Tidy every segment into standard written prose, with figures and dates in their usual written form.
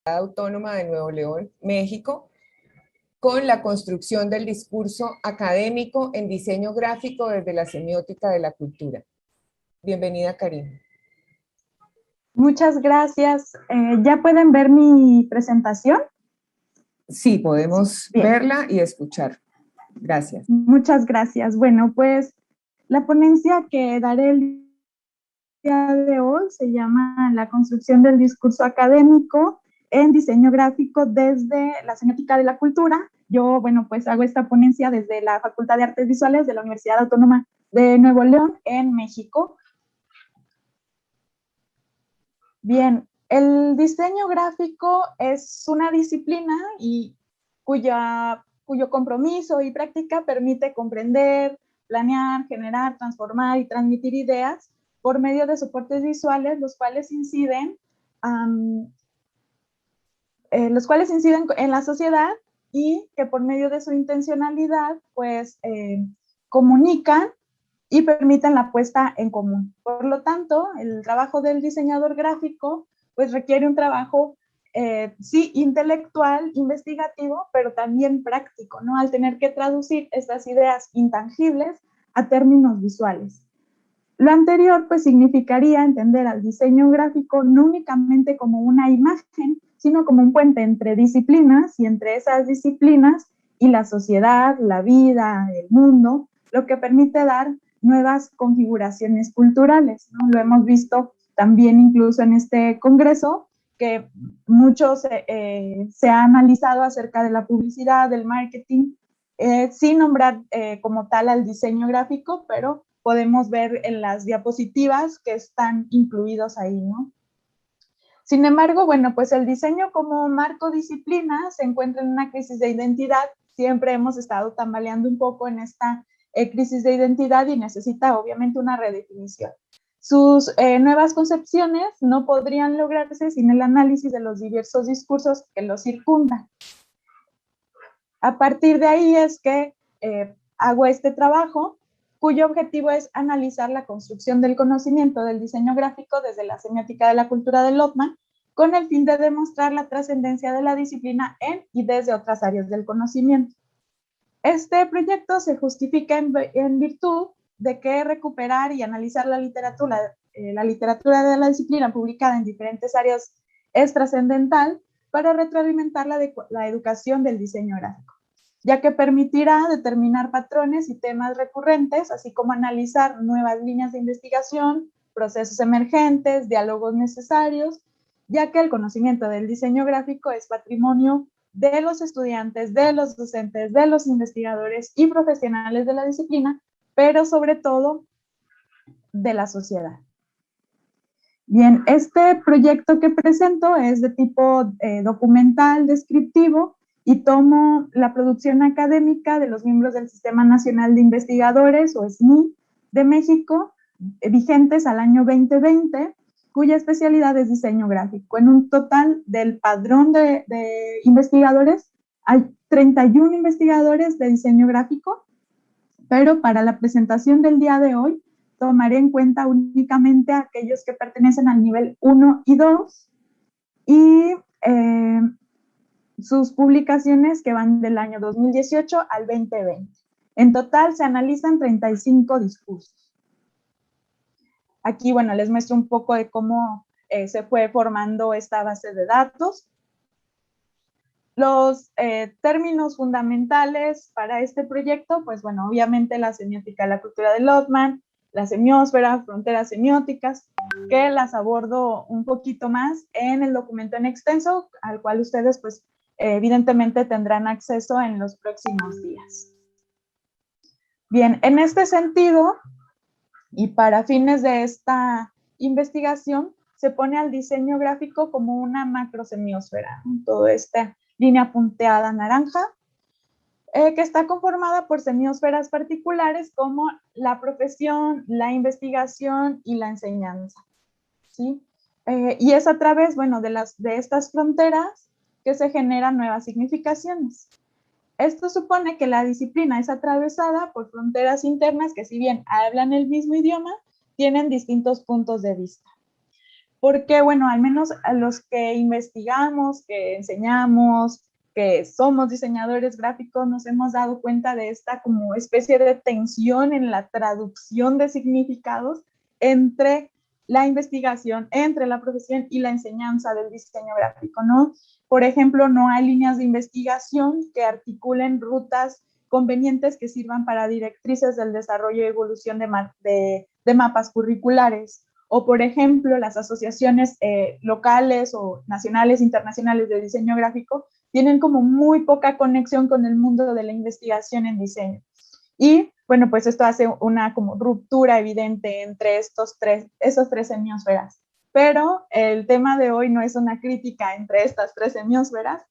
Autónoma de Nuevo León, México, con la construcción del discurso académico en diseño gráfico desde la semiótica de la cultura. Bienvenida, Karina. Muchas gracias. ¿Ya pueden ver mi presentación? Sí, podemos verla y escuchar. Gracias. Muchas gracias. Bueno, pues la ponencia que daré el día de hoy se llama La construcción del discurso académico en diseño gráfico desde la semiótica de la cultura. Yo, bueno, pues hago esta ponencia desde la Facultad de Artes Visuales de la Universidad Autónoma de Nuevo León en México. Bien, el diseño gráfico es una disciplina cuyo compromiso y práctica permite comprender, planear, generar, transformar y transmitir ideas por medio de soportes visuales, los cuales inciden en la sociedad y que por medio de su intencionalidad, pues, comunican y permiten la puesta en común. Por lo tanto, el trabajo del diseñador gráfico pues requiere un trabajo, sí, intelectual, investigativo, pero también práctico, ¿no? Al tener que traducir estas ideas intangibles a términos visuales. Lo anterior pues significaría entender al diseño gráfico no únicamente como una imagen, sino como un puente entre disciplinas y entre esas disciplinas y la sociedad, la vida, el mundo, lo que permite dar nuevas configuraciones culturales, ¿no? Lo hemos visto también incluso en este congreso, que mucho se ha analizado acerca de la publicidad, del marketing, sin nombrar como tal al diseño gráfico, pero podemos ver en las diapositivas que están incluidos ahí, ¿no? Sin embargo, bueno, pues el diseño como marco disciplina se encuentra en una crisis de identidad. Siempre hemos estado tambaleando un poco en esta crisis de identidad y necesita obviamente una redefinición. Sus nuevas concepciones no podrían lograrse sin el análisis de los diversos discursos que los circundan. A partir de ahí es que hago este trabajo, cuyo objetivo es analizar la construcción del conocimiento del diseño gráfico desde la semiótica de la cultura de Lotman, con el fin de demostrar la trascendencia de la disciplina en y desde otras áreas del conocimiento. Este proyecto se justifica en virtud de que recuperar y analizar la literatura de la disciplina publicada en diferentes áreas es trascendental para retroalimentar la educación del diseño gráfico, ya que permitirá determinar patrones y temas recurrentes, así como analizar nuevas líneas de investigación, procesos emergentes, diálogos necesarios, ya que el conocimiento del diseño gráfico es patrimonio de los estudiantes, de los docentes, de los investigadores y profesionales de la disciplina, pero sobre todo de la sociedad. Bien, este proyecto que presento es de tipo documental, descriptivo, y tomo la producción académica de los miembros del Sistema Nacional de Investigadores, o SNI, de México, vigentes al año 2020, cuya especialidad es diseño gráfico. En un total del padrón de investigadores, hay 31 investigadores de diseño gráfico, pero para la presentación del día de hoy, tomaré en cuenta únicamente a aquellos que pertenecen al nivel 1 y 2 y sus publicaciones que van del año 2018 al 2020. En total se analizan 35 discursos. Aquí, bueno, les muestro un poco de cómo se fue formando esta base de datos. Los términos fundamentales para este proyecto, pues bueno, obviamente la semiótica de la cultura de Lotman, la semiósfera, fronteras semióticas, que las abordo un poquito más en el documento en extenso, al cual ustedes pues evidentemente tendrán acceso en los próximos días. Bien, en este sentido, y para fines de esta investigación, se pone al diseño gráfico como una macrosemiósfera, ¿no? Toda esta línea punteada naranja, que está conformada por semiósferas particulares como la profesión, la investigación y la enseñanza, ¿sí? Y es a través, bueno, de estas fronteras que se generan nuevas significaciones. Esto supone que la disciplina es atravesada por fronteras internas que, si bien hablan el mismo idioma, tienen distintos puntos de vista. Porque, bueno, al menos a los que investigamos, que enseñamos, que somos diseñadores gráficos, nos hemos dado cuenta de esta como especie de tensión en la traducción de significados entre la investigación, entre la profesión y la enseñanza del diseño gráfico, ¿no? Por ejemplo, no hay líneas de investigación que articulen rutas convenientes que sirvan para directrices del desarrollo y evolución de mapas curriculares. O, por ejemplo, las asociaciones locales o nacionales, internacionales de diseño gráfico tienen como muy poca conexión con el mundo de la investigación en diseño. Y, bueno, pues esto hace una como ruptura evidente entre esas tres hemiosferas. Pero el tema de hoy no es una crítica entre estas tres hemiosferas,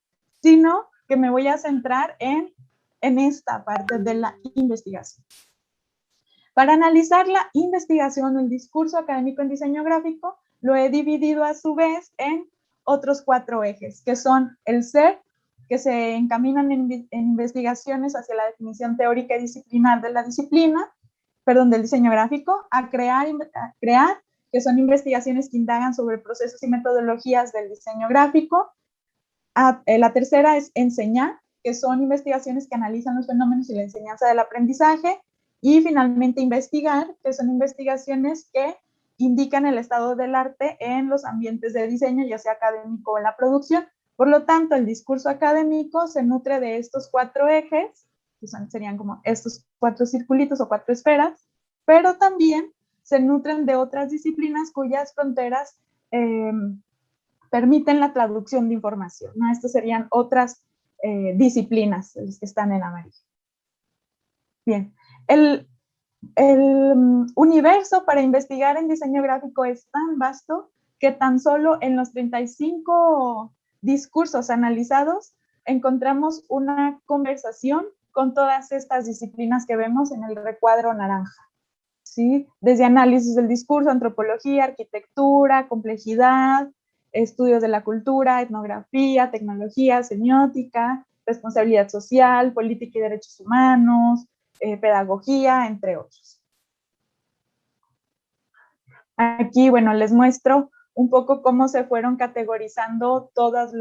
sino que me voy a centrar en esta parte de la investigación. Para analizar la investigación o el discurso académico en diseño gráfico, lo he dividido a su vez en otros 4 ejes, que son el ser, que se encaminan en investigaciones hacia la definición teórica y disciplinar de la disciplina, del diseño gráfico, a crear, que son investigaciones que indagan sobre procesos y metodologías del diseño gráfico. La tercera es enseñar, que son investigaciones que analizan los fenómenos y la enseñanza del aprendizaje. Y finalmente investigar, que son investigaciones que indican el estado del arte en los ambientes de diseño, ya sea académico o en la producción. Por lo tanto, el discurso académico se nutre de estos 4 ejes, que serían como estos 4 circulitos o 4 esferas, pero también se nutren de otras disciplinas cuyas fronteras permiten la traducción de información, ¿no? Estas serían otras disciplinas, los que están en amarillo. Bien, el universo para investigar en diseño gráfico es tan vasto que tan solo en los 35 discursos analizados encontramos una conversación con todas estas disciplinas que vemos en el recuadro naranja, ¿sí? Desde análisis del discurso, antropología, arquitectura, complejidad, estudios de la cultura, etnografía, tecnología, semiótica, responsabilidad social, política y derechos humanos, pedagogía, entre otros. Aquí, bueno, les muestro un poco cómo se fueron categorizando todos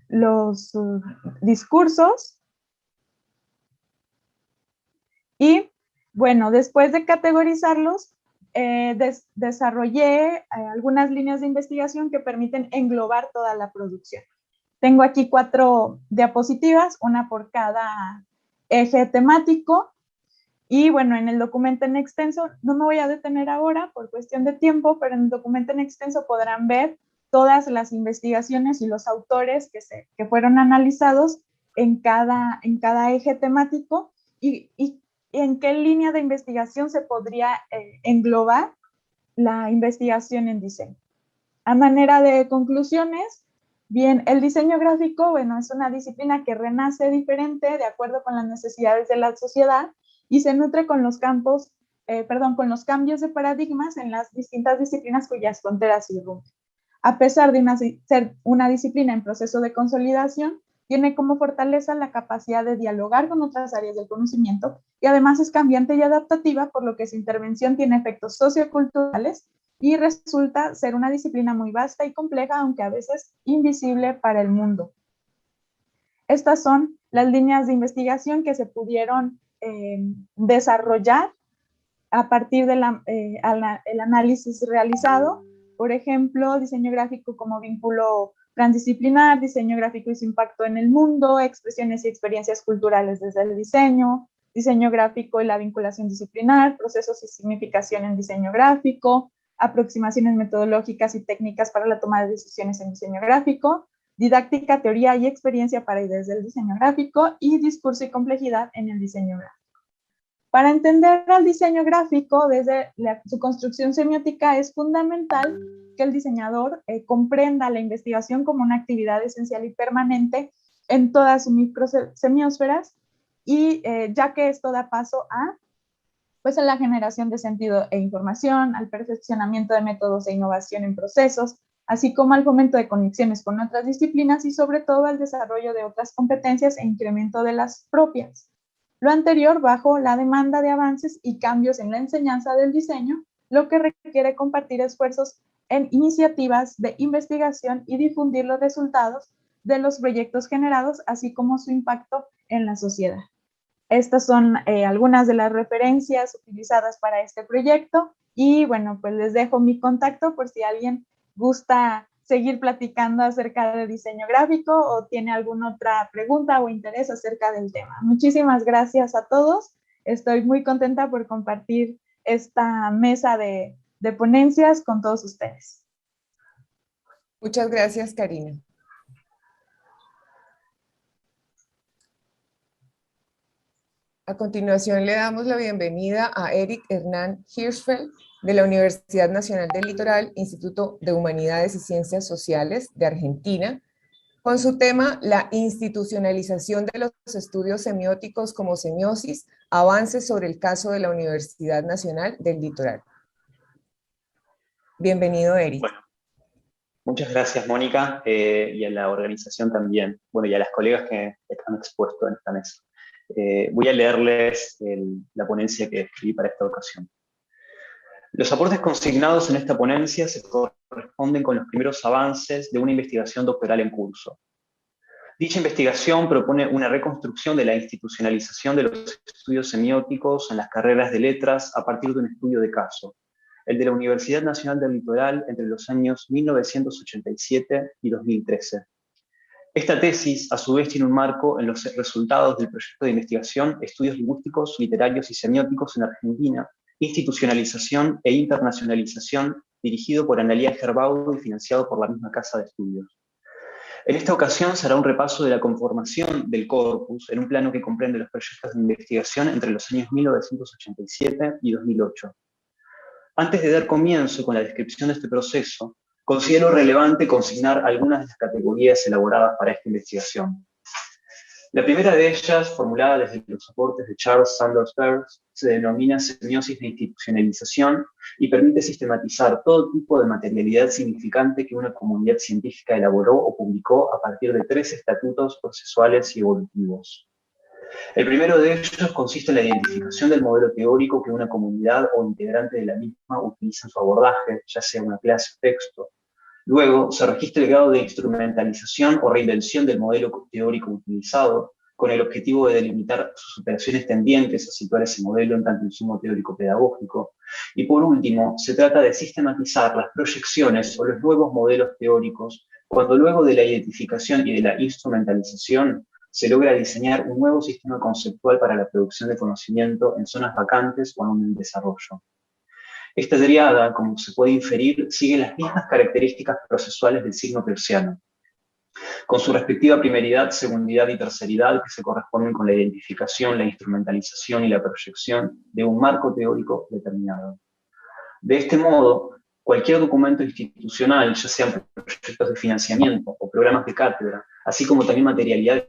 los discursos. Y, bueno, después de categorizarlos, desarrollé algunas líneas de investigación que permiten englobar toda la producción. Tengo aquí 4 diapositivas, una por cada eje temático. Y bueno, en el documento en extenso, no me voy a detener ahora por cuestión de tiempo, pero en el documento en extenso podrán ver todas las investigaciones y los autores que fueron analizados en cada eje temático y en qué línea de investigación se podría englobar la investigación en diseño. A manera de conclusiones, bien, el diseño gráfico, bueno, es una disciplina que renace diferente de acuerdo con las necesidades de la sociedad y se nutre con los cambios de paradigmas en las distintas disciplinas cuyas fronteras irrumpen. A pesar de ser una disciplina en proceso de consolidación, tiene como fortaleza la capacidad de dialogar con otras áreas del conocimiento y además es cambiante y adaptativa, por lo que su intervención tiene efectos socioculturales y resulta ser una disciplina muy vasta y compleja, aunque a veces invisible para el mundo. Estas son las líneas de investigación que se pudieron desarrollar a partir del análisis realizado. Por ejemplo, diseño gráfico como vínculo transdisciplinar, diseño gráfico y su impacto en el mundo, expresiones y experiencias culturales desde el diseño gráfico y la vinculación disciplinar, procesos y significación en diseño gráfico, aproximaciones metodológicas y técnicas para la toma de decisiones en diseño gráfico, didáctica, teoría y experiencia para ideas del diseño gráfico y discurso y complejidad en el diseño gráfico. Para entender al diseño gráfico desde su construcción semiótica es fundamental que el diseñador comprenda la investigación como una actividad esencial y permanente en todas sus microsemiósferas y ya que esto da paso a la generación de sentido e información, al perfeccionamiento de métodos e innovación en procesos, así como al fomento de conexiones con otras disciplinas y sobre todo al desarrollo de otras competencias e incremento de las propias. Lo anterior bajo la demanda de avances y cambios en la enseñanza del diseño, lo que requiere compartir esfuerzos en iniciativas de investigación y difundir los resultados de los proyectos generados, así como su impacto en la sociedad. Estas son algunas de las referencias utilizadas para este proyecto y bueno, pues les dejo mi contacto por si alguien gusta seguir platicando acerca de diseño gráfico o tiene alguna otra pregunta o interés acerca del tema. Muchísimas gracias a todos. Estoy muy contenta por compartir esta mesa de ponencias con todos ustedes. Muchas gracias, Karina. A continuación le damos la bienvenida a Eric Hernán Hirschfeld de la Universidad Nacional del Litoral, Instituto de Humanidades y Ciencias Sociales de Argentina, con su tema La institucionalización de los estudios semióticos como semiosis, avances sobre el caso de la Universidad Nacional del Litoral. Bienvenido, Eric. Bueno, muchas gracias, Mónica, y a la organización también, bueno, y a las colegas que han expuesto en esta mesa. Voy a leerles la ponencia que escribí para esta ocasión. Los aportes consignados en esta ponencia se corresponden con los primeros avances de una investigación doctoral en curso. Dicha investigación propone una reconstrucción de la institucionalización de los estudios semióticos en las carreras de letras a partir de un estudio de caso, el de la Universidad Nacional del Litoral entre los años 1987 y 2013. Esta tesis, a su vez, tiene un marco en los resultados del proyecto de investigación Estudios Lingüísticos, Literarios y Semióticos en Argentina, Institucionalización e Internacionalización, dirigido por Analía Gerbaudo y financiado por la misma Casa de Estudios. En esta ocasión se hará un repaso de la conformación del corpus en un plano que comprende los proyectos de investigación entre los años 1987 y 2008. Antes de dar comienzo con la descripción de este proceso, considero relevante consignar algunas de las categorías elaboradas para esta investigación. La primera de ellas, formulada desde los aportes de Charles Sanders Peirce, se denomina semiosis de institucionalización y permite sistematizar todo tipo de materialidad significante que una comunidad científica elaboró o publicó a partir de 3 estatutos procesuales y evolutivos. El primero de ellos consiste en la identificación del modelo teórico que una comunidad o integrante de la misma utiliza en su abordaje, ya sea una clase o texto. Luego, se registra el grado de instrumentalización o reinvención del modelo teórico utilizado, con el objetivo de delimitar sus operaciones tendientes a situar ese modelo en tanto insumo teórico pedagógico. Y por último, se trata de sistematizar las proyecciones o los nuevos modelos teóricos, cuando luego de la identificación y de la instrumentalización, se logra diseñar un nuevo sistema conceptual para la producción de conocimiento en zonas vacantes o aún en desarrollo. Esta triada, como se puede inferir, sigue las mismas características procesuales del signo peirciano, con su respectiva primeridad, segundidad y terceridad que se corresponden con la identificación, la instrumentalización y la proyección de un marco teórico determinado. De este modo, cualquier documento institucional, ya sean proyectos de financiamiento o programas de cátedra, así como también materialidades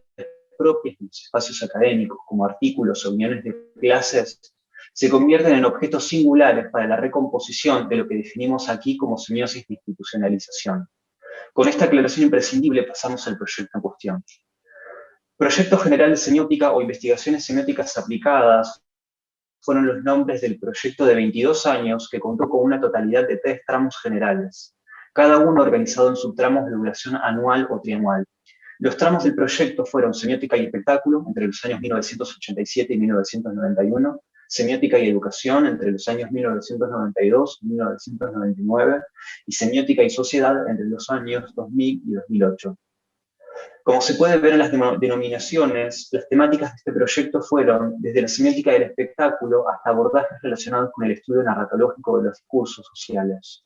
propias de los espacios académicos, como artículos o uniones de clases, se convierten en objetos singulares para la recomposición de lo que definimos aquí como semiosis de institucionalización. Con esta aclaración imprescindible pasamos al proyecto en cuestión. Proyecto General de Semiótica o Investigaciones Semióticas Aplicadas fueron los nombres del proyecto de 22 años que contó con una totalidad de 3 tramos generales, cada uno organizado en subtramos de duración anual o trianual. Los tramos del proyecto fueron Semiótica y Espectáculo entre los años 1987 y 1991, Semiótica y Educación entre los años 1992 y 1999, y Semiótica y Sociedad entre los años 2000 y 2008. Como se puede ver en las denominaciones, las temáticas de este proyecto fueron desde la semiótica del espectáculo hasta abordajes relacionados con el estudio narratológico de los discursos sociales.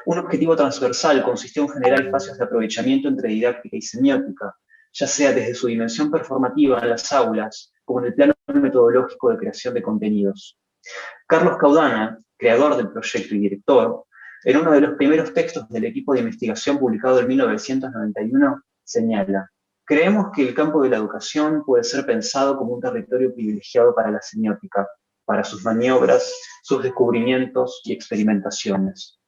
Un objetivo transversal consistió en generar espacios de aprovechamiento entre didáctica y semiótica, ya sea desde su dimensión performativa en las aulas, como en el plano metodológico de creación de contenidos. Carlos Caudana, creador del proyecto y director, en uno de los primeros textos del equipo de investigación publicado en 1991, señala: creemos que el campo de la educación puede ser pensado como un territorio privilegiado para la semiótica, para sus maniobras, sus descubrimientos y experimentaciones.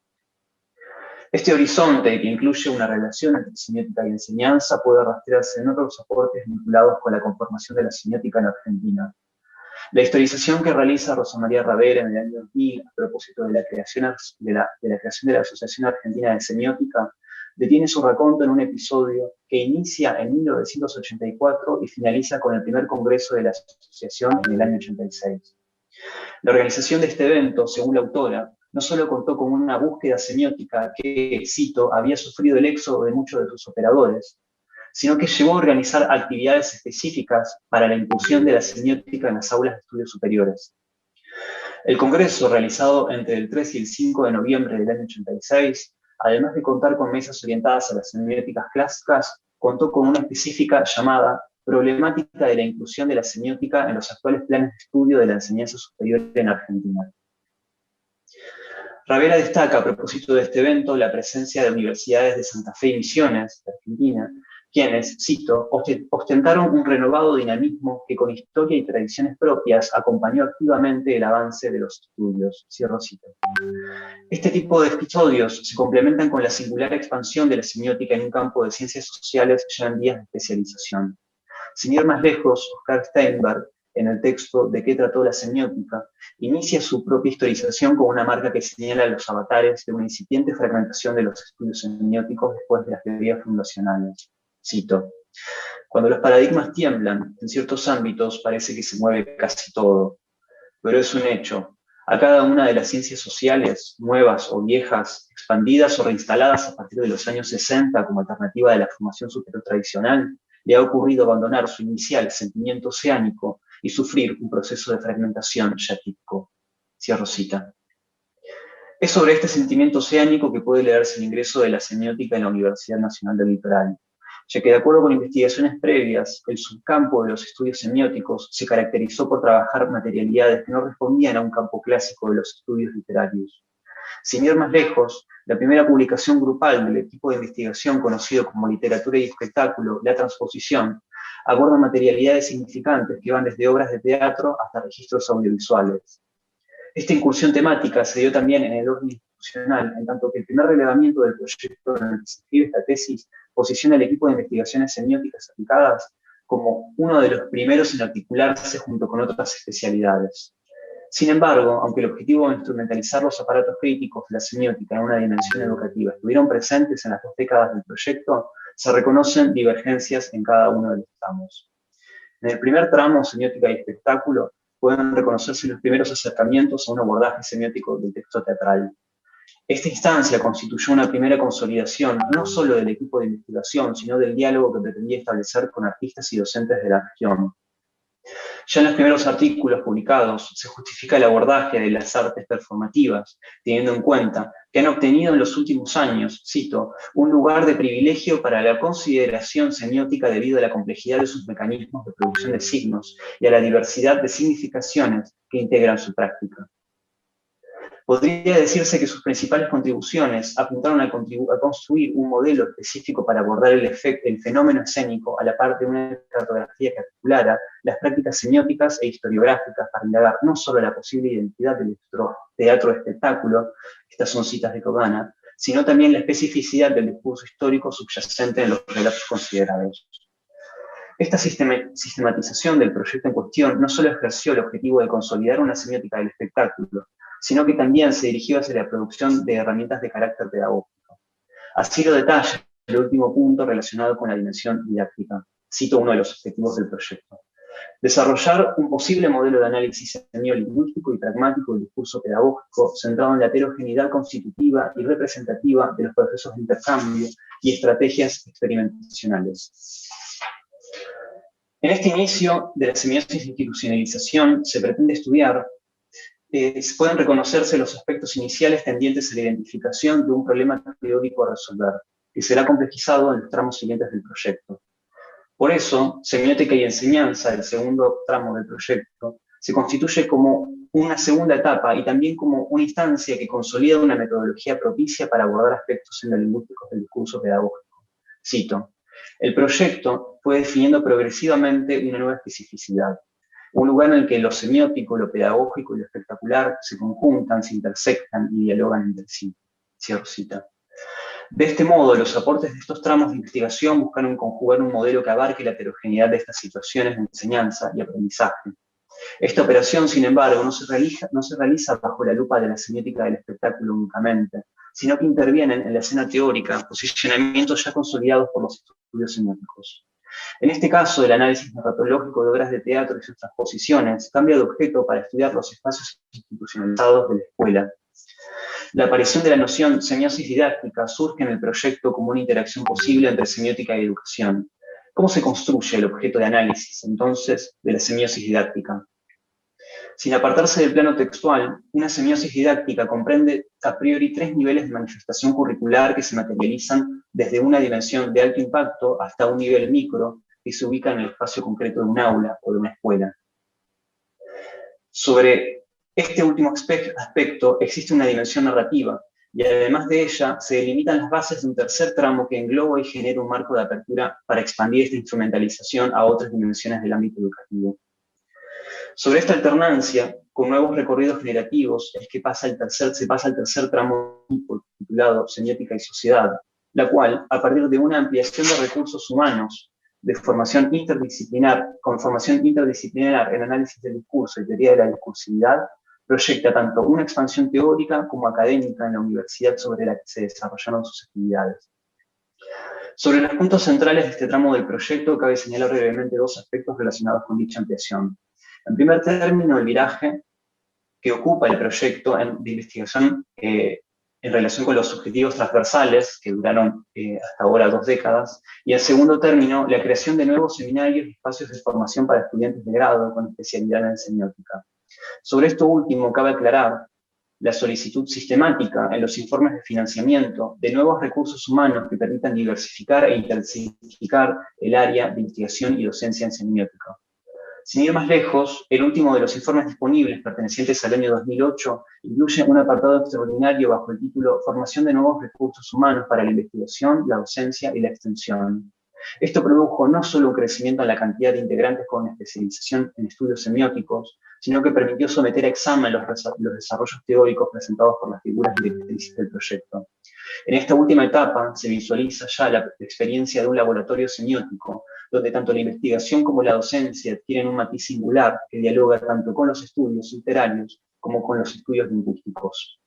Este horizonte, que incluye una relación entre semiótica y enseñanza, puede rastrearse en otros aportes vinculados con la conformación de la semiótica en Argentina. La historización que realiza Rosa María Ravera en el año 2000 a propósito de la creación de la Asociación Argentina de Semiótica detiene su raconto en un episodio que inicia en 1984 y finaliza con el primer congreso de la asociación en el año 86. La organización de este evento, según la autora, no solo contó con una búsqueda semiótica que, cito, había sufrido el éxodo de muchos de sus operadores, sino que llevó a organizar actividades específicas para la inclusión de la semiótica en las aulas de estudios superiores. El congreso, realizado entre el 3 y el 5 de noviembre del año 86, además de contar con mesas orientadas a las semióticas clásicas, contó con una específica llamada Problemática de la inclusión de la semiótica en los actuales planes de estudio de la enseñanza superior en Argentina. Ravera destaca a propósito de este evento la presencia de universidades de Santa Fe y Misiones, de Argentina, quienes, cito, ostentaron un renovado dinamismo que con historia y tradiciones propias acompañó activamente el avance de los estudios. Cierro cita. Este tipo de episodios se complementan con la singular expansión de la semiótica en un campo de ciencias sociales ya en vías de especialización. Sin ir más lejos, Oscar Steinberg, en el texto ¿De qué trató la semiótica?, inicia su propia historización con una marca que señala los avatares de una incipiente fragmentación de los estudios semióticos después de las teorías fundacionales. Cito: cuando los paradigmas tiemblan, en ciertos ámbitos parece que se mueve casi todo, pero es un hecho. A cada una de las ciencias sociales, nuevas o viejas, expandidas o reinstaladas a partir de los años 60 como alternativa de la formación superior tradicional, le ha ocurrido abandonar su inicial sentimiento oceánico y sufrir un proceso de fragmentación ya típico. Cierro cita. Es sobre este sentimiento oceánico que puede leerse el ingreso de la semiótica en la Universidad Nacional del Litoral, ya que de acuerdo con investigaciones previas, el subcampo de los estudios semióticos se caracterizó por trabajar materialidades que no respondían a un campo clásico de los estudios literarios. Sin ir más lejos, la primera publicación grupal del equipo de investigación conocido como Literatura y Espectáculo, La Transposición, aborda materialidades significantes que van desde obras de teatro hasta registros audiovisuales. Esta incursión temática se dio también en el orden institucional, en tanto que el primer relevamiento del proyecto en el que se escribe esta tesis posiciona al equipo de investigaciones semióticas aplicadas como uno de los primeros en articularse junto con otras especialidades. Sin embargo, aunque el objetivo de instrumentalizar los aparatos críticos de la semiótica en una dimensión educativa estuvieron presentes en las 2 décadas del proyecto, se reconocen divergencias en cada uno de los tramos. En el primer tramo, semiótica y espectáculo, pueden reconocerse los primeros acercamientos a un abordaje semiótico del texto teatral. Esta instancia constituyó una primera consolidación no solo del equipo de investigación, sino del diálogo que pretendía establecer con artistas y docentes de la región. Ya en los primeros artículos publicados se justifica el abordaje de las artes performativas, teniendo en cuenta que han obtenido en los últimos años, cito, un lugar de privilegio para la consideración semiótica debido a la complejidad de sus mecanismos de producción de signos y a la diversidad de significaciones que integran su práctica. Podría decirse que sus principales contribuciones apuntaron a construir un modelo específico para abordar el fenómeno escénico a la par de una cartografía que articulara las prácticas semióticas e historiográficas para indagar no solo la posible identidad del teatro de espectáculo, estas son citas de Codana, sino también la especificidad del discurso histórico subyacente en los relatos considerados. Esta sistematización del proyecto en cuestión no solo ejerció el objetivo de consolidar una semiótica del espectáculo, sino que también se dirigió hacia la producción de herramientas de carácter pedagógico. Así lo detalla el último punto relacionado con la dimensión didáctica. Cito uno de los objetivos del proyecto: desarrollar un posible modelo de análisis semiolingüístico y pragmático del discurso pedagógico centrado en la heterogeneidad constitutiva y representativa de los procesos de intercambio y estrategias experimentacionales. En este inicio de la semiosis de institucionalización se pretende estudiar pueden reconocerse los aspectos iniciales tendientes a la identificación de un problema teórico a resolver, que será complejizado en los tramos siguientes del proyecto. Por eso, semiótica y enseñanza, el segundo tramo del proyecto, se constituye como una segunda etapa y también como una instancia que consolida una metodología propicia para abordar aspectos endolingüísticos del discurso pedagógico. Cito: el proyecto fue definiendo progresivamente una nueva especificidad, un lugar en el que lo semiótico, lo pedagógico y lo espectacular se conjuntan, se intersectan y dialogan entre sí. Cierro cita. De este modo, los aportes de estos tramos de investigación buscaron conjugar un modelo que abarque la heterogeneidad de estas situaciones de enseñanza y aprendizaje. Esta operación, sin embargo, no se realiza bajo la lupa de la semiótica del espectáculo únicamente, sino que intervienen en la escena teórica posicionamientos ya consolidados por los estudios semióticos. En este caso, el análisis narratológico de obras de teatro y sus transposiciones cambia de objeto para estudiar los espacios institucionalizados de la escuela. La aparición de la noción semiosis didáctica surge en el proyecto como una interacción posible entre semiótica y educación. ¿Cómo se construye el objeto de análisis, entonces, de la semiosis didáctica? Sin apartarse del plano textual, una semiosis didáctica comprende a priori tres niveles de manifestación curricular que se materializan desde una dimensión de alto impacto hasta un nivel micro que se ubica en el espacio concreto de un aula o de una escuela. Sobre este último aspecto existe una dimensión narrativa, y además de ella se delimitan las bases de un tercer tramo que engloba y genera un marco de apertura para expandir esta instrumentalización a otras dimensiones del ámbito educativo. Sobre esta alternancia, con nuevos recorridos generativos, es que se pasa al tercer tramo titulado Semiótica y Sociedad, la cual, a partir de una ampliación de recursos humanos, de formación interdisciplinar, con formación interdisciplinar en análisis del discurso y teoría de la discursividad, proyecta tanto una expansión teórica como académica en la universidad sobre la que se desarrollaron sus actividades. Sobre los puntos centrales de este tramo del proyecto, cabe señalar brevemente dos aspectos relacionados con dicha ampliación. En primer término, el viraje que ocupa el proyecto de investigación en relación con los objetivos transversales, que duraron hasta ahora 2 décadas, y en segundo término, la creación de nuevos seminarios y espacios de formación para estudiantes de grado con especialidad en semiótica. Sobre esto último, cabe aclarar la solicitud sistemática en los informes de financiamiento de nuevos recursos humanos que permitan diversificar e intensificar el área de investigación y docencia en semiótica. Sin ir más lejos, el último de los informes disponibles, pertenecientes al año 2008, incluye un apartado extraordinario bajo el título Formación de nuevos recursos humanos para la investigación, la docencia y la extensión. Esto produjo no solo un crecimiento en la cantidad de integrantes con especialización en estudios semióticos, sino que permitió someter a examen los desarrollos teóricos presentados por las figuras directrices del proyecto. En esta última etapa se visualiza ya la experiencia de un laboratorio semiótico, donde tanto la investigación como la docencia adquieren un matiz singular que dialoga tanto con los estudios literarios como con los estudios lingüísticos.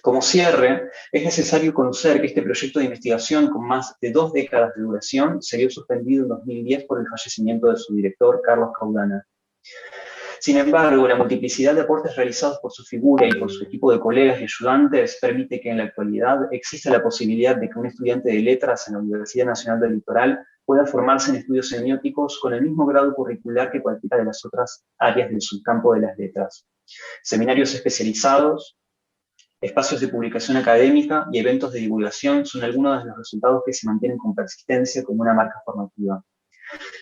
Como cierre, es necesario conocer que este proyecto de investigación con más de 2 décadas de duración se vio suspendido en 2010 por el fallecimiento de su director, Carlos Caudana. Sin embargo, la multiplicidad de aportes realizados por su figura y por su equipo de colegas y ayudantes permite que en la actualidad exista la posibilidad de que un estudiante de letras en la Universidad Nacional del Litoral pueda formarse en estudios semióticos con el mismo grado curricular que cualquiera de las otras áreas del subcampo de las letras. Seminarios especializados, espacios de publicación académica y eventos de divulgación son algunos de los resultados que se mantienen con persistencia como una marca formativa.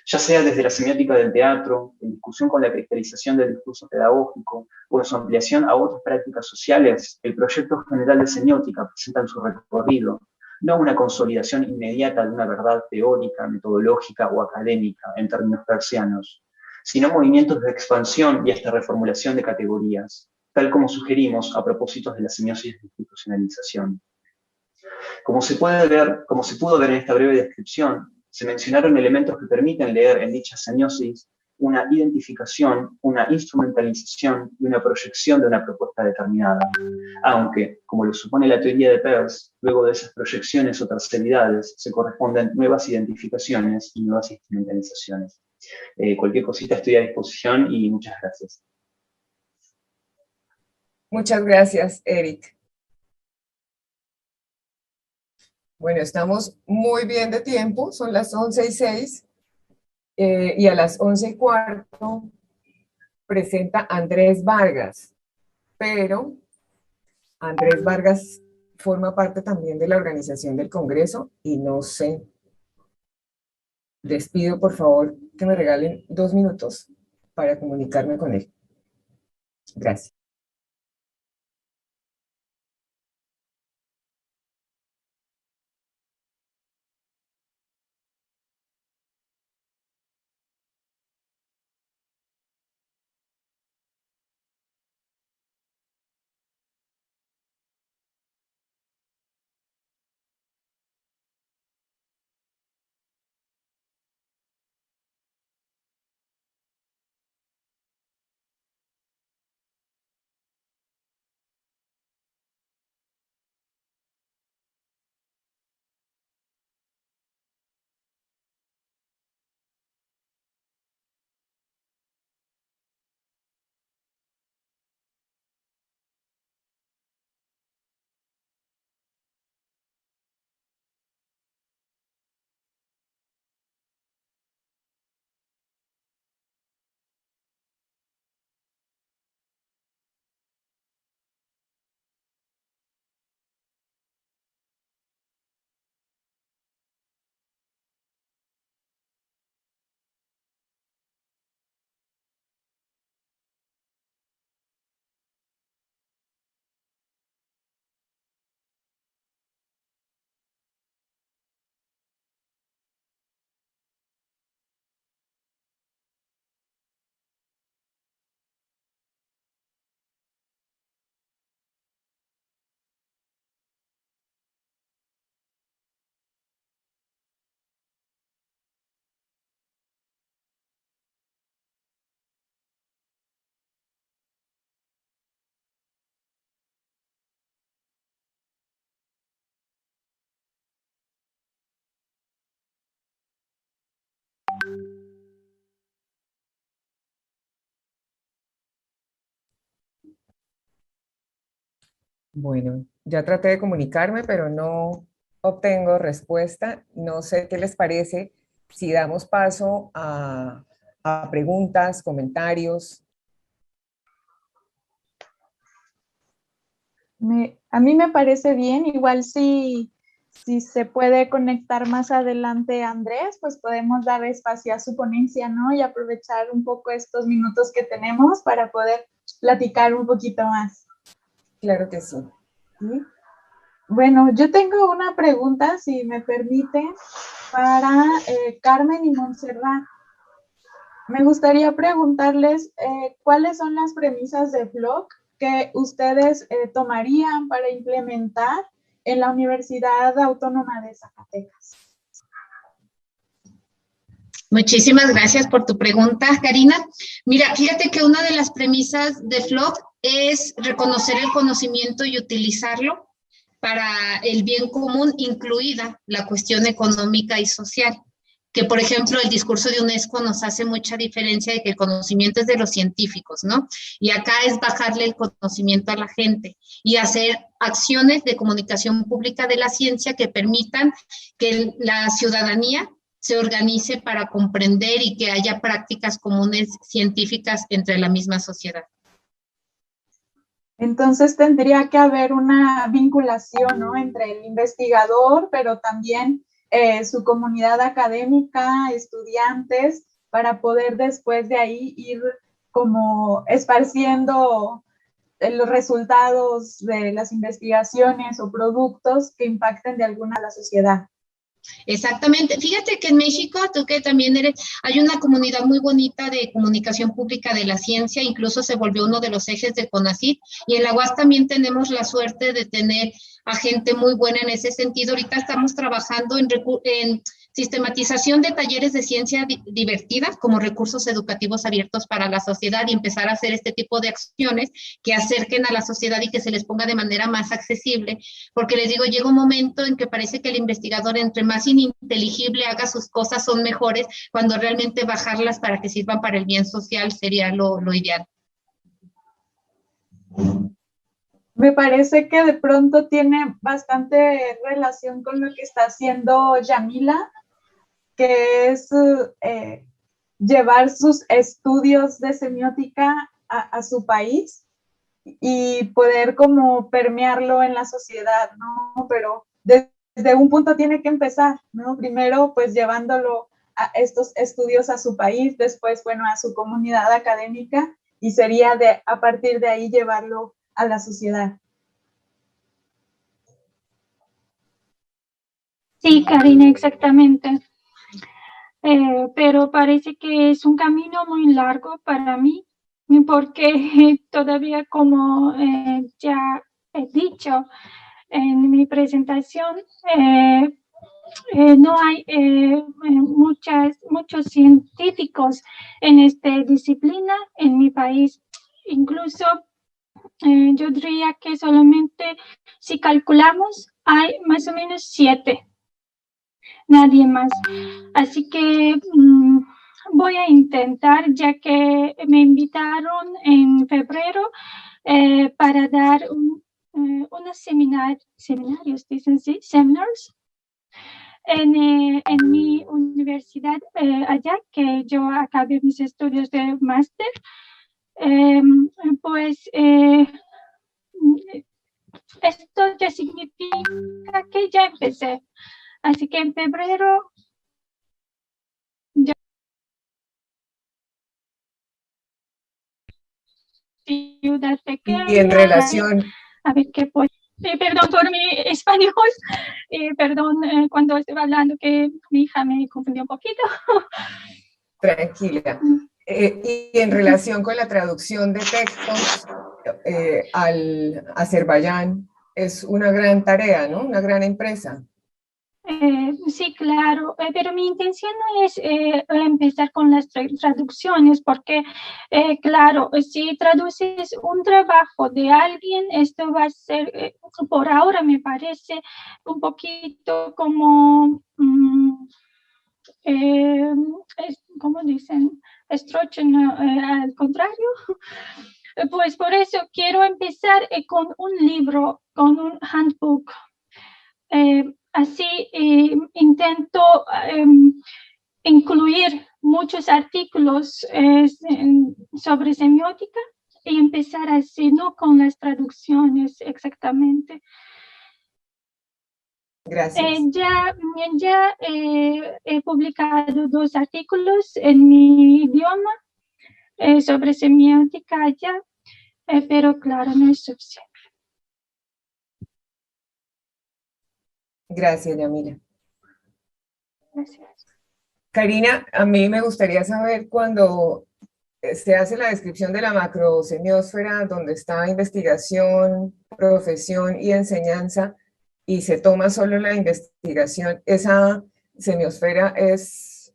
Ya sea desde la semiótica del teatro, en discusión con la cristalización del discurso pedagógico o en su ampliación a otras prácticas sociales, el proyecto general de semiótica presenta en su recorrido no una consolidación inmediata de una verdad teórica, metodológica o académica en términos persianos, sino movimientos de expansión y hasta reformulación de categorías, tal como sugerimos a propósito de la semiosis de institucionalización. Como se pudo ver en esta breve descripción, se mencionaron elementos que permiten leer en dicha semiosis una identificación, una instrumentalización y una proyección de una propuesta determinada. Aunque, como lo supone la teoría de Peirce, luego de esas proyecciones o terceridades se corresponden nuevas identificaciones y nuevas instrumentalizaciones. Cualquier cosita estoy a disposición y muchas gracias. Muchas gracias, Eric. Bueno, estamos muy bien de tiempo, son las 11:06 y a las 11:15 presenta Andrés Vargas, pero Andrés Vargas forma parte también de la organización del Congreso y no sé, les pido por favor que me regalen 2 minutos para comunicarme con él. Gracias. Bueno, ya traté de comunicarme, pero no obtengo respuesta. No sé qué les parece si damos paso a preguntas, comentarios. A mí me parece bien, igual si se puede conectar más adelante Andrés, pues podemos dar espacio a su ponencia, ¿no? Y aprovechar un poco estos minutos que tenemos para poder platicar un poquito más. Claro que sí. ¿Sí? Bueno, yo tengo una pregunta, si me permite, para Carmen y Montserrat. Me gustaría preguntarles cuáles son las premisas de FLoC que ustedes tomarían para implementar en la Universidad Autónoma de Zacatecas. Muchísimas gracias por tu pregunta, Karina. Mira, fíjate que una de las premisas de FLoC es reconocer el conocimiento y utilizarlo para el bien común, incluida la cuestión económica y social. Que, por ejemplo, el discurso de UNESCO nos hace mucha diferencia de que el conocimiento es de los científicos, ¿no? Y acá es bajarle el conocimiento a la gente y hacer acciones de comunicación pública de la ciencia que permitan que la ciudadanía se organice para comprender y que haya prácticas comunes científicas entre la misma sociedad. Entonces tendría que haber una vinculación, ¿no? Entre el investigador, pero también su comunidad académica, estudiantes, para poder después de ahí ir como esparciendo los resultados de las investigaciones o productos que impacten de alguna a la sociedad. Exactamente. Fíjate que en México, tú que también eres, hay una comunidad muy bonita de comunicación pública de la ciencia, incluso se volvió uno de los ejes de CONACYT, y en la UAS también tenemos la suerte de tener a gente muy buena en ese sentido. Ahorita estamos trabajando en sistematización de talleres de ciencia divertida como recursos educativos abiertos para la sociedad y empezar a hacer este tipo de acciones que acerquen a la sociedad y que se les ponga de manera más accesible, porque les digo, llega un momento en que parece que el investigador entre más ininteligible haga sus cosas son mejores, cuando realmente bajarlas para que sirvan para el bien social sería lo ideal. Me parece que de pronto tiene bastante relación con lo que está haciendo Yamila, que es llevar sus estudios de semiótica a su país y poder como permearlo en la sociedad, ¿no? Pero desde un punto tiene que empezar, ¿no? Primero, pues llevándolo a estos estudios a su país, después, bueno, a su comunidad académica, y sería a partir de ahí llevarlo a la sociedad. Sí, Karina, exactamente. Pero parece que es un camino muy largo para mí, porque todavía, como ya he dicho en mi presentación, no hay muchos científicos en esta disciplina en mi país. Incluso yo diría que solamente si calculamos hay más o menos 7. Nadie más. Así que voy a intentar, ya que me invitaron en febrero para dar unos seminarios, dicen así, seminars, en mi universidad allá, que yo acabé mis estudios de máster. Pues esto ya significa que ya empecé. Así que en febrero ya ciudad pequeña. Y en relación... A ver qué puedo. Perdón por mi español. Perdón cuando estaba hablando que mi hija me confundió un poquito. Tranquila. Y en relación con la traducción de textos al Azerbaiyán, es una gran tarea, ¿no? Una gran empresa. Sí, claro, pero mi intención no es empezar con las traducciones, porque, claro, si traduces un trabajo de alguien, esto va a ser, por ahora me parece un poquito como, ¿cómo dicen? Al contrario. Pues por eso quiero empezar con un libro, con un handbook. Así intento incluir muchos artículos sobre semiótica y empezar así, no con las traducciones exactamente. Gracias. Ya he publicado 2 artículos en mi idioma sobre semiótica allá, pero claro, no es suficiente. Gracias, Yamila. Gracias. Karina, a mí me gustaría saber cuando se hace la descripción de la macrosemiósfera, donde está investigación, profesión y enseñanza, y se toma solo la investigación, esa semiosfera es,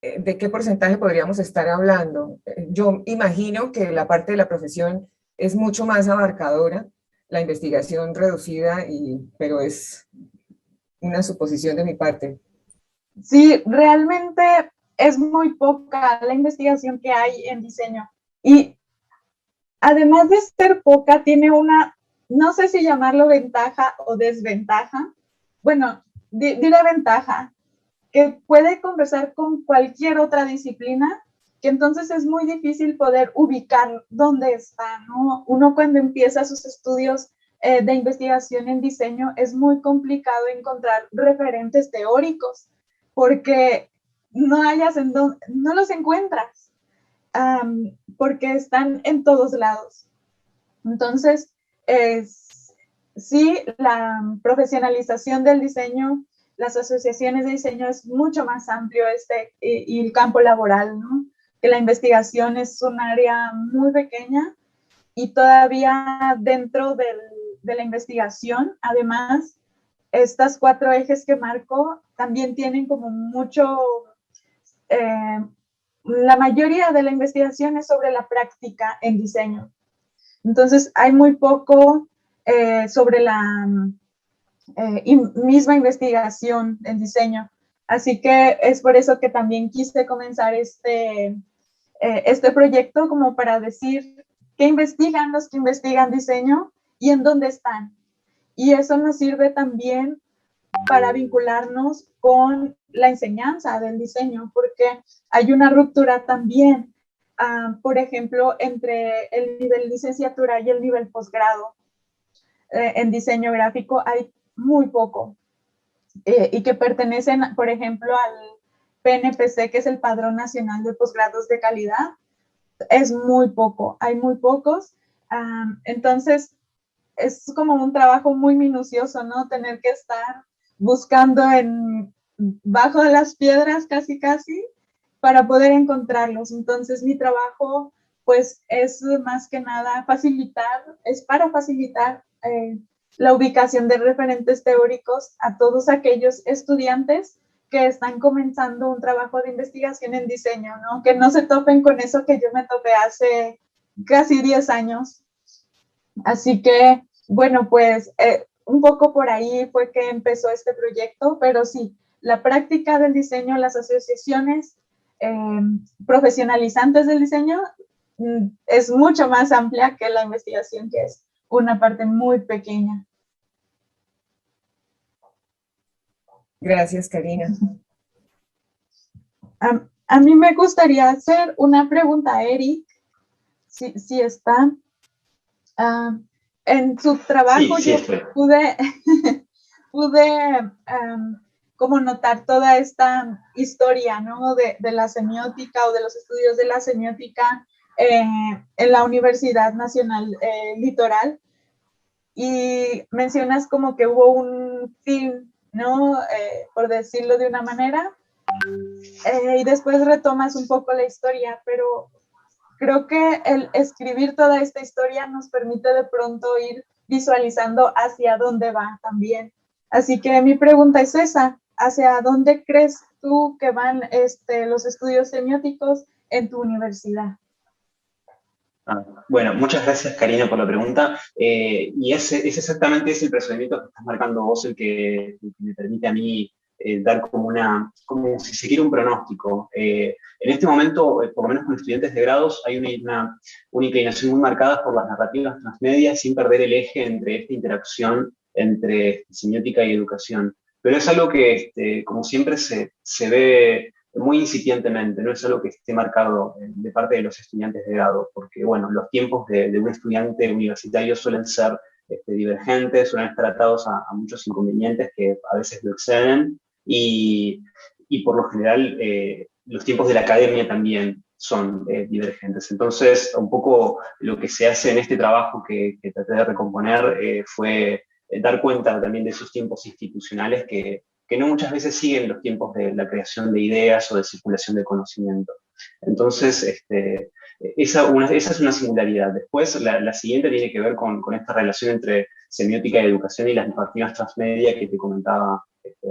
¿de qué porcentaje podríamos estar hablando? Yo imagino que la parte de la profesión es mucho más abarcadora, la investigación reducida, pero es una suposición de mi parte. Sí, realmente es muy poca la investigación que hay en diseño. Y además de ser poca, tiene una, no sé si llamarlo ventaja o desventaja. Bueno, diré ventaja, que puede conversar con cualquier otra disciplina, que entonces es muy difícil poder ubicar dónde está, ¿no? Uno cuando empieza sus estudios de investigación en diseño es muy complicado encontrar referentes teóricos, porque no los encuentras, porque están en todos lados. Entonces, sí, la profesionalización del diseño, las asociaciones de diseño es mucho más amplio y el campo laboral, ¿no? Que la investigación es un área muy pequeña y todavía dentro de la investigación, además, estas 4 ejes que marco también tienen como mucho, la mayoría de la investigación es sobre la práctica en diseño. Entonces, hay muy poco sobre la misma investigación en diseño. Así que es por eso que también quise comenzar este proyecto, como para decir qué investigan los que investigan diseño y en dónde están. Y eso nos sirve también para vincularnos con la enseñanza del diseño, porque hay una ruptura también, por ejemplo, entre el nivel licenciatura y el nivel posgrado. En diseño gráfico hay muy poco, y que pertenecen, por ejemplo, al PNPC, que es el Padrón Nacional de Posgrados de Calidad. Es muy poco, hay muy pocos. Entonces, es como un trabajo muy minucioso, ¿no? Tener que estar buscando bajo de las piedras casi, para poder encontrarlos. Entonces, mi trabajo, pues, es más que nada para facilitar la ubicación de referentes teóricos a todos aquellos estudiantes que están comenzando un trabajo de investigación en diseño, ¿no? Que no se topen con eso que yo me topé hace casi 10 años. Así que, bueno, pues un poco por ahí fue que empezó este proyecto, pero sí, la práctica del diseño, las asociaciones profesionalizantes del diseño es mucho más amplia que la investigación, que es una parte muy pequeña. Gracias, Karina. A mí me gustaría hacer una pregunta a Eric, si está. En su trabajo sí, yo pude como notar toda esta historia, ¿no? de la semiótica o de los estudios de la semiótica en la Universidad Nacional Litoral. Y mencionas como que hubo un film, ¿no? Por decirlo de una manera. Y después retomas un poco la historia, pero creo que el escribir toda esta historia nos permite de pronto ir visualizando hacia dónde va también. Así que mi pregunta es esa: ¿hacia dónde crees tú que van los estudios semióticos en tu universidad? Bueno, muchas gracias, Karina, por la pregunta. Y es exactamente ese el procedimiento que estás marcando vos el que me permite a mí dar como si se quiere un pronóstico. En este momento, por lo menos con estudiantes de grados, hay una inclinación muy marcada por las narrativas transmedia sin perder el eje entre esta interacción entre semiótica y educación. Pero es algo que, como siempre, se ve muy incipientemente, no es algo que esté marcado de parte de los estudiantes de grado, porque, bueno, los tiempos de un estudiante universitario suelen ser divergentes, suelen estar atados a muchos inconvenientes que a veces lo exceden, y por lo general los tiempos de la academia también son divergentes. Entonces, un poco lo que se hace en este trabajo que traté de recomponer fue dar cuenta también de esos tiempos institucionales que no muchas veces siguen los tiempos de la creación de ideas o de circulación de conocimiento. Entonces, esa es una singularidad. Después, la siguiente tiene que ver con esta relación entre semiótica y educación y las narrativas transmedia que te comentaba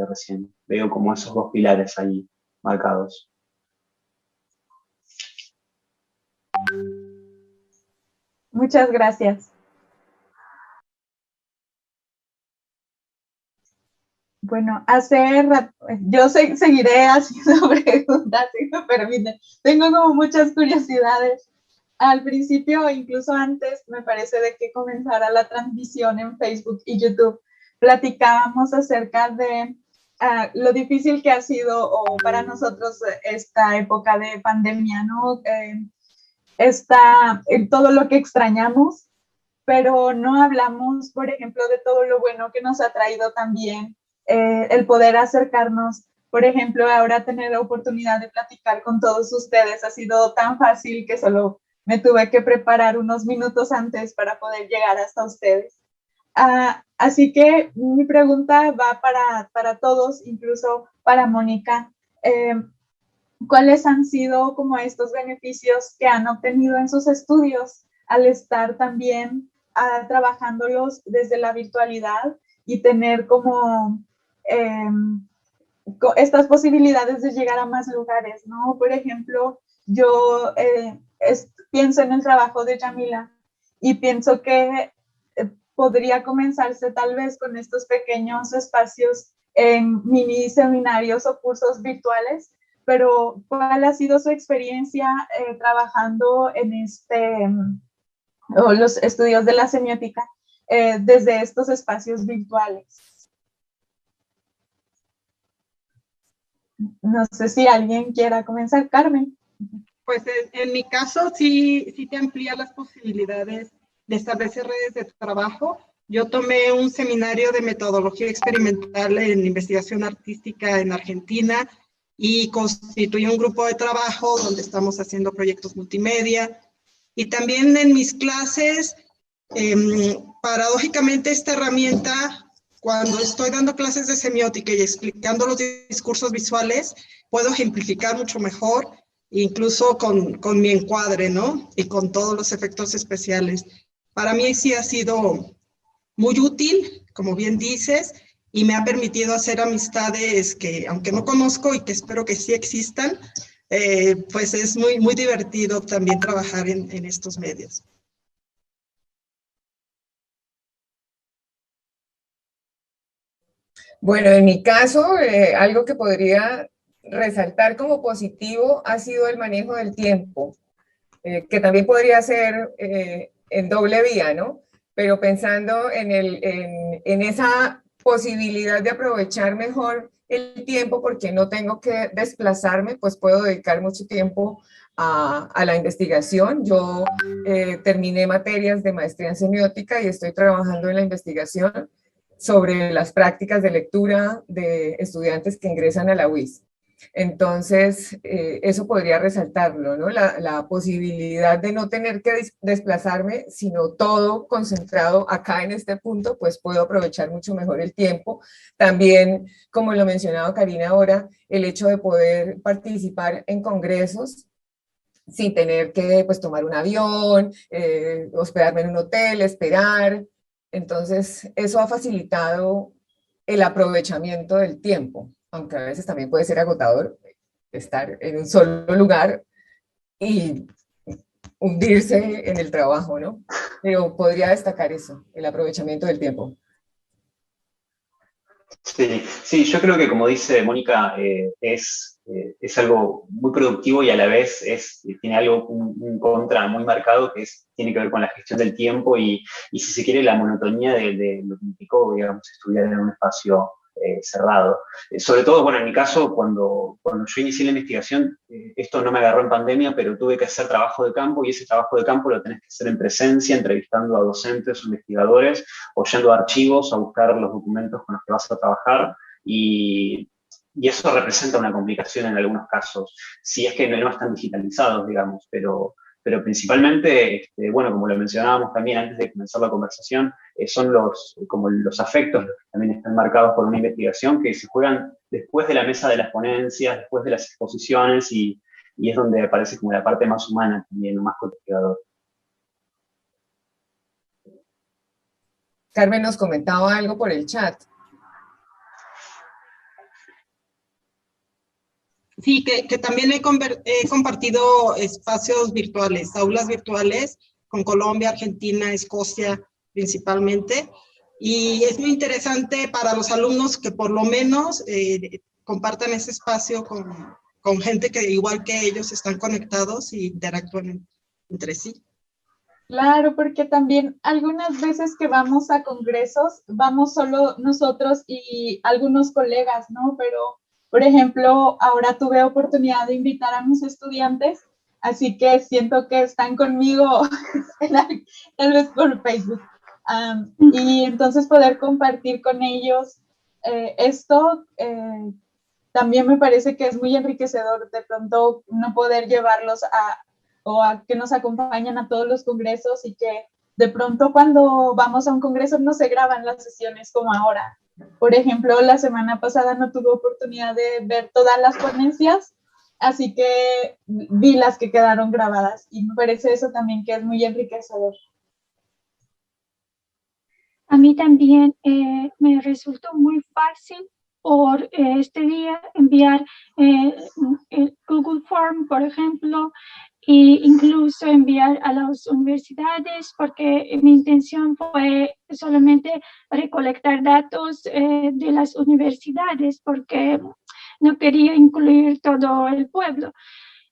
recién. Veo como esos dos pilares ahí marcados. Muchas gracias. Bueno, yo seguiré haciendo preguntas, si me permiten. Tengo como muchas curiosidades. Al principio, incluso antes, me parece de que comenzara la transmisión en Facebook y YouTube, platicábamos acerca de lo difícil que ha sido para nosotros esta época de pandemia, ¿no? Todo lo que extrañamos, pero no hablamos, por ejemplo, de todo lo bueno que nos ha traído también el poder acercarnos. Por ejemplo, ahora tener la oportunidad de platicar con todos ustedes ha sido tan fácil que solo me tuve que preparar unos minutos antes para poder llegar hasta ustedes. Así que mi pregunta va para todos, incluso para Mónica. ¿Cuáles han sido como estos beneficios que han obtenido en sus estudios al estar también trabajándolos desde la virtualidad y tener como estas posibilidades de llegar a más lugares, ¿no? Por ejemplo, yo pienso en el trabajo de Yamila y pienso que podría comenzarse tal vez con estos pequeños espacios en mini seminarios o cursos virtuales, pero ¿cuál ha sido su experiencia trabajando en o los estudios de la semiótica desde estos espacios virtuales? No sé si alguien quiera comenzar. Carmen. Pues en mi caso sí te amplía las posibilidades de establecer redes de trabajo. Yo tomé un seminario de metodología experimental en investigación artística en Argentina y constituí un grupo de trabajo donde estamos haciendo proyectos multimedia. Y también en mis clases, paradójicamente esta herramienta, cuando estoy dando clases de semiótica y explicando los discursos visuales, puedo ejemplificar mucho mejor, incluso con mi encuadre, ¿no? Y con todos los efectos especiales. Para mí sí ha sido muy útil, como bien dices, y me ha permitido hacer amistades que, aunque no conozco y que espero que sí existan, pues es muy, muy divertido también trabajar en estos medios. Bueno, en mi caso, algo que podría resaltar como positivo ha sido el manejo del tiempo, que también podría ser en doble vía, ¿no? Pero pensando en esa posibilidad de aprovechar mejor el tiempo porque no tengo que desplazarme, pues puedo dedicar mucho tiempo a la investigación. Yo terminé materias de maestría en semiótica y estoy trabajando en la investigación sobre las prácticas de lectura de estudiantes que ingresan a la UIS. Entonces, eso podría resaltarlo, ¿no? La posibilidad de no tener que desplazarme, sino todo concentrado acá en este punto, pues puedo aprovechar mucho mejor el tiempo. También, como lo mencionaba Karina ahora, el hecho de poder participar en congresos sin tener que pues, tomar un avión, hospedarme en un hotel, esperar. Entonces, eso ha facilitado el aprovechamiento del tiempo, aunque a veces también puede ser agotador estar en un solo lugar y hundirse en el trabajo, ¿no? Pero podría destacar eso, el aprovechamiento del tiempo. Sí, yo creo que como dice Mónica, es algo muy productivo y a la vez tiene algo, un contra muy marcado tiene que ver con la gestión del tiempo y si se quiere la monotonía de lo que implicó, digamos, estudiar en un espacio cerrado. Sobre todo, bueno, en mi caso, cuando yo inicié la investigación, esto no me agarró en pandemia, pero tuve que hacer trabajo de campo y ese trabajo de campo lo tenés que hacer en presencia, entrevistando a docentes o investigadores, o yendo a archivos a buscar los documentos con los que vas a trabajar y eso representa una complicación en algunos casos, si es que no están digitalizados, digamos, pero principalmente, bueno, como lo mencionábamos también antes de comenzar la conversación, son como los afectos los que también están marcados por una investigación que se juegan después de la mesa de las ponencias, después de las exposiciones y es donde aparece como la parte más humana también, más investigador. Carmen nos comentaba algo por el chat. Sí, que también he compartido espacios virtuales, aulas virtuales con Colombia, Argentina, Escocia principalmente. Y es muy interesante para los alumnos que por lo menos compartan ese espacio con gente que igual que ellos están conectados y interactúan entre sí. Claro, porque también algunas veces que vamos a congresos, vamos solo nosotros y algunos colegas, ¿no? Pero, por ejemplo, ahora tuve oportunidad de invitar a mis estudiantes, así que siento que están conmigo, tal vez por Facebook. Y entonces poder compartir con ellos esto también me parece que es muy enriquecedor de pronto no poder llevarlos a que nos acompañen a todos los congresos y que de pronto cuando vamos a un congreso no se graban las sesiones como ahora. Por ejemplo, la semana pasada no tuve oportunidad de ver todas las ponencias, así que vi las que quedaron grabadas y me parece eso también que es muy enriquecedor. A mí también me resultó muy fácil por este día enviar el Google Form, por ejemplo, e incluso enviar a las universidades, porque mi intención fue solamente recolectar datos de las universidades, porque no quería incluir todo el pueblo.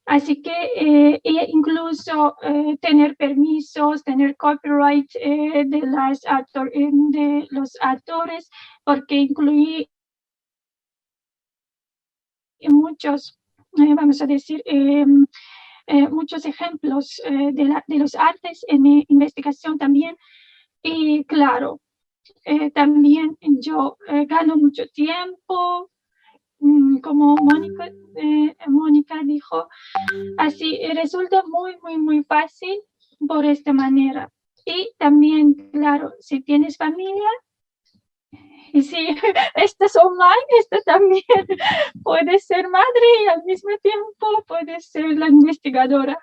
Así que incluso tener permisos, tener copyright de los actores, porque incluí muchos, vamos a decir, muchos ejemplos de los artes en mi investigación también. Y claro, también yo gano mucho tiempo, como Mónica dijo, así resulta muy fácil por esta manera. Y también, claro, si tienes familia, y si estás online, esto también puedes ser madre y al mismo tiempo puedes ser la investigadora.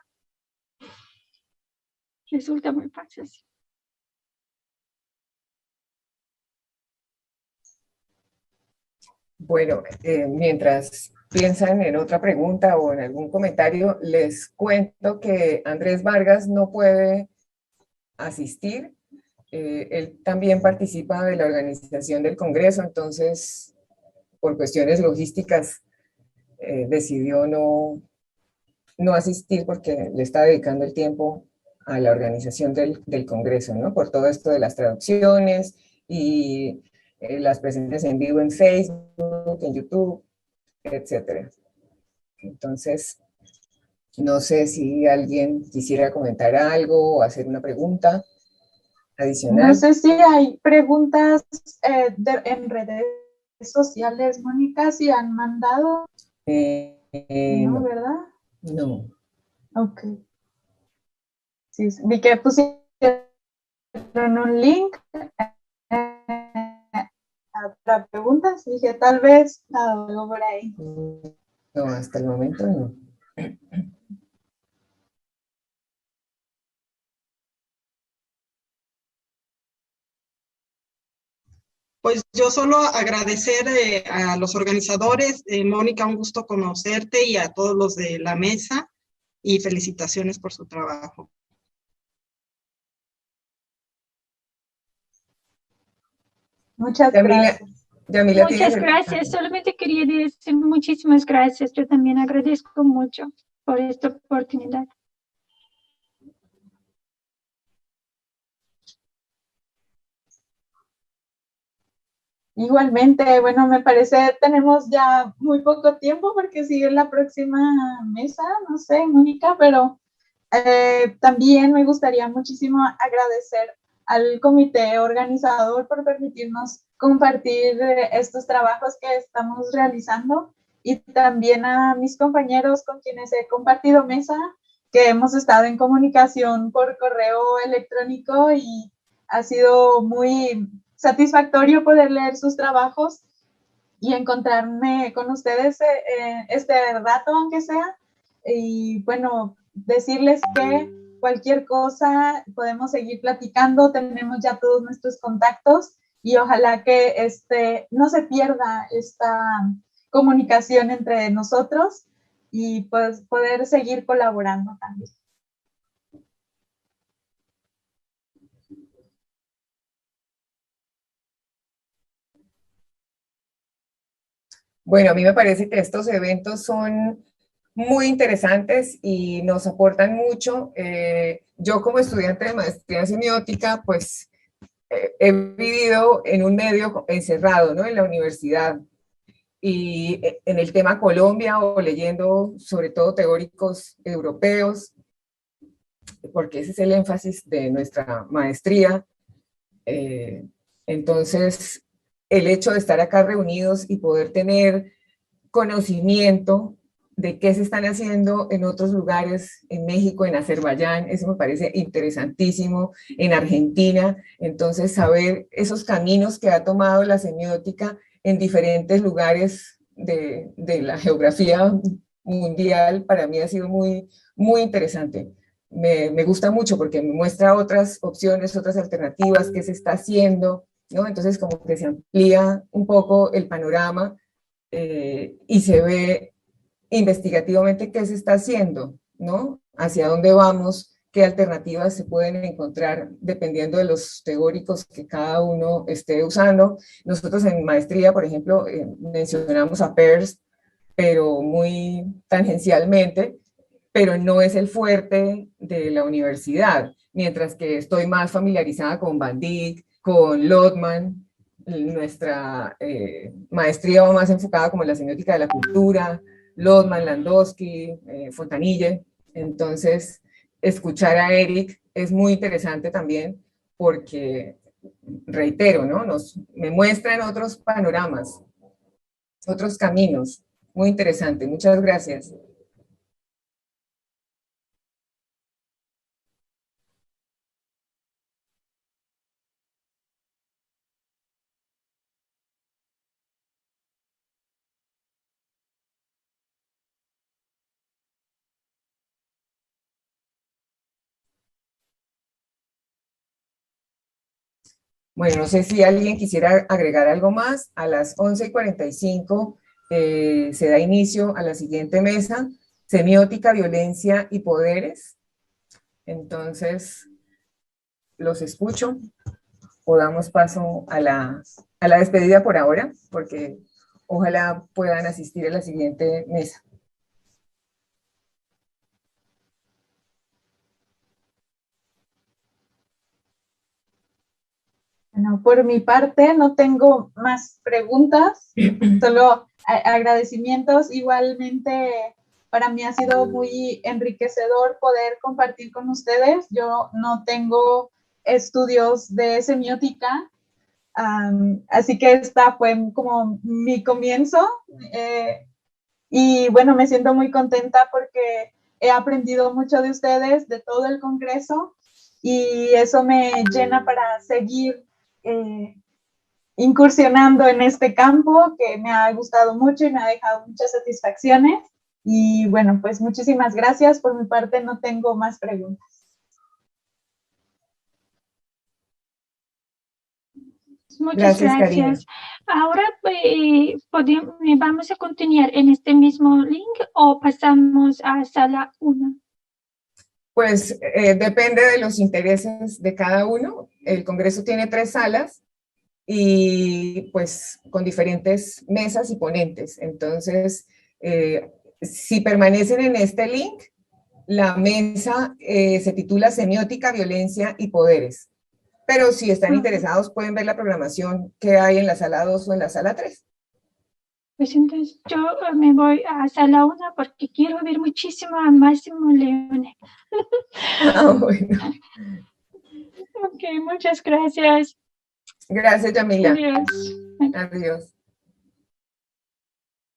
Resulta muy fácil. Bueno, mientras piensan en otra pregunta o en algún comentario, les cuento que Andrés Vargas no puede asistir. Él también participa de la organización del Congreso, entonces, por cuestiones logísticas, decidió no asistir porque le está dedicando el tiempo a la organización del Congreso, ¿no? Por todo esto de las traducciones y las presencias en vivo en Facebook, en YouTube, etcétera. Entonces, no sé si alguien quisiera comentar algo o hacer una pregunta adicional. No sé si hay preguntas en redes sociales, Mónica, si han mandado. No, ¿verdad? No. Ok. Sí, vi que pusieron un link para preguntas. Dije, tal vez algo por ahí. No, hasta el momento no. Pues yo solo agradecer a los organizadores, Mónica, un gusto conocerte y a todos los de la mesa y felicitaciones por su trabajo. Muchas gracias. Yamila, Muchas gracias. Solamente quería decir muchísimas gracias. Yo también agradezco mucho por esta oportunidad. Igualmente, bueno, me parece tenemos ya muy poco tiempo porque sigue la próxima mesa, no sé, Mónica, pero también me gustaría muchísimo agradecer al comité organizador por permitirnos compartir estos trabajos que estamos realizando y también a mis compañeros con quienes he compartido mesa, que hemos estado en comunicación por correo electrónico y ha sido muy satisfactorio poder leer sus trabajos y encontrarme con ustedes este rato, aunque sea. Y bueno, decirles que cualquier cosa podemos seguir platicando, tenemos ya todos nuestros contactos y ojalá que no se pierda esta comunicación entre nosotros y pues poder seguir colaborando también. Bueno, a mí me parece que estos eventos son muy interesantes y nos aportan mucho. Yo como estudiante de maestría en semiótica, pues he vivido en un medio encerrado, ¿no? En la universidad y en el tema Colombia o leyendo sobre todo teóricos europeos, porque ese es el énfasis de nuestra maestría. Entonces, el hecho de estar acá reunidos y poder tener conocimiento de qué se están haciendo en otros lugares, en México, en Azerbaiyán, eso me parece interesantísimo, en Argentina, entonces saber esos caminos que ha tomado la semiótica en diferentes lugares de la geografía mundial, para mí ha sido muy, muy interesante. Me gusta mucho porque me muestra otras opciones, otras alternativas, qué se está haciendo, ¿no? Entonces como que se amplía un poco el panorama y se ve investigativamente qué se está haciendo, ¿no? Hacia dónde vamos, qué alternativas se pueden encontrar dependiendo de los teóricos que cada uno esté usando. Nosotros en maestría, por ejemplo, mencionamos a Peirce, pero muy tangencialmente, pero no es el fuerte de la universidad, mientras que estoy más familiarizada con Van Dijk, con Lotman. Nuestra maestría va más enfocada como en la semiótica de la cultura, Lotman, Landowski, Fontanille. Entonces, escuchar a Eric es muy interesante también porque, reitero, ¿no? Me muestran otros panoramas, otros caminos. Muy interesante. Muchas gracias. Bueno, no sé si alguien quisiera agregar algo más. A las 11:45 se da inicio a la siguiente mesa, Semiótica, Violencia y Poderes. Entonces, los escucho o damos paso a la despedida por ahora, porque ojalá puedan asistir a la siguiente mesa. Bueno, por mi parte no tengo más preguntas, solo agradecimientos. Igualmente, para mí ha sido muy enriquecedor poder compartir con ustedes. Yo no tengo estudios de semiótica, así que esta fue como mi comienzo. Y bueno, me siento muy contenta porque he aprendido mucho de ustedes, de todo el Congreso, y eso me llena para seguir incursionando en este campo que me ha gustado mucho y me ha dejado muchas satisfacciones. Y bueno, pues muchísimas gracias. Por mi parte no tengo más preguntas. Muchas gracias. Ahora vamos a continuar en este mismo link o pasamos a sala 1. Pues depende de los intereses de cada uno. El Congreso tiene 3 salas. y pues con diferentes mesas y ponentes. Entonces, si permanecen en este link, la mesa se titula Semiótica, Violencia y Poderes. Pero si están interesados, pueden ver la programación que hay en la sala 2 o en la sala 3. Pues entonces yo me voy a sala 1 porque quiero ver muchísimo a Máximo Leone. Bueno. Ok, muchas gracias. Gracias, Yamila. Adiós. Adiós.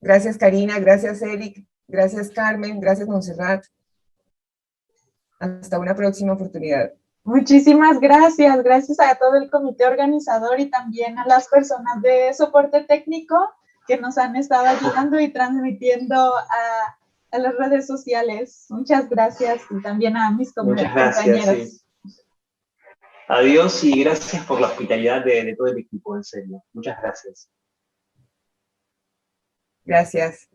Gracias, Karina. Gracias, Eric. Gracias, Carmen. Gracias, Montserrat. Hasta una próxima oportunidad. Muchísimas gracias. Gracias a todo el comité organizador y también a las personas de soporte técnico que nos han estado ayudando y transmitiendo a las redes sociales. Muchas gracias y también a mis compañeros. Sí. Adiós y gracias por la hospitalidad de todo el equipo, en serio. Muchas gracias. Gracias.